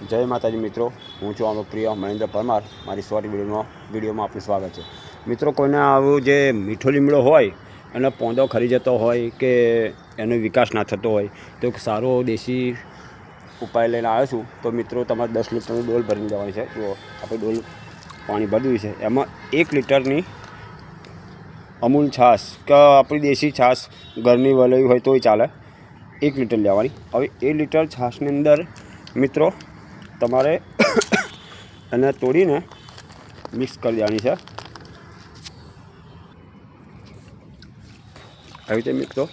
જય માતાજી મિત્રો, હું છું આપણો પ્રિય મહેન્દ્ર પરમાર. મારી શોર્ટ વિડીયોમાં આપનું સ્વાગત છે. મિત્રો, કોઈને આવું જે મીઠો લીમડો હોય અને પોંદો ખરી જતો હોય કે એનો વિકાસ ના થતો હોય તો એક સારો દેશી ઉપાય લઈને આવ્યો છું. તો મિત્રો, તમારે 10 લીટરની ડોલ ભરીને જવાની છે. જુઓ, આપણે ડોલ પાણી ભર્યું છે, એમાં 1 લીટરની અમૂલ છાશ કે આપણી દેશી છાશ ઘરની વલાવી હોય તોય ચાલે, 1 લીટર લેવાની. હવે 1 લીટર છાશની અંદર મિત્રો તમારે એને તોડીને મિક્સ કરી દેવાની છે. આવી રીતે મિત્રો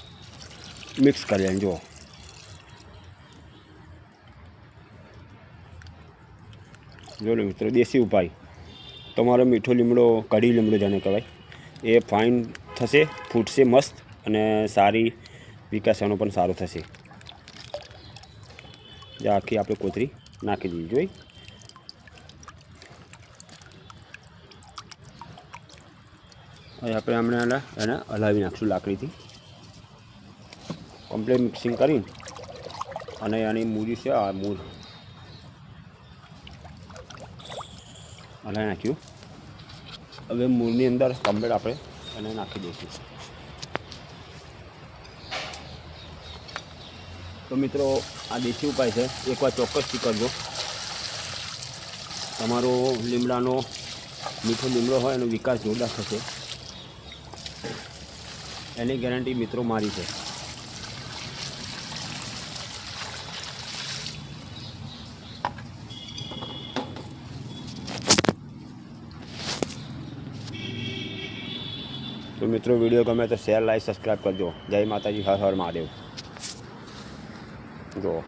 મિક્સ કરી દેવાની. જુઓ, જો મિત્રો, દેશી ઉપાય. તમારો મીઠો લીમડો, કઢી લીમડો જેને કહેવાય, એ ફાઇન થશે, ફૂટશે મસ્ત, અને સારી વિકાસ એનો પણ સારો થશે. જે આખી આપણે કોથળી નાખી દીધી જોઈ. હવે આપણે હમણાં એને હલાવી નાખીશું લાકડીથી. કમ્પ્લીટ મિક્સિંગ કરીને અને એની મૂરી છે, આ મૂળ હલાવી નાખ્યું. હવે મૂળની અંદર કમ્પ્લીટ આપણે એને નાખી દઈશું. તો મિત્રો, આ દેશી ઉપાય છે, એકવાર ચોક્કસથી કરજો. તમારો લીમડાનો મીઠો લીમડો હોય એનો વિકાસ જોરદાર થશે, એની ગેરંટી મિત્રો મારી છે. તો મિત્રો, વિડીયો ગમે તો શેર, લાઈક, સબસ્ક્રાઈબ કરજો. જય માતાજી, હર હર મહાદેવ. જો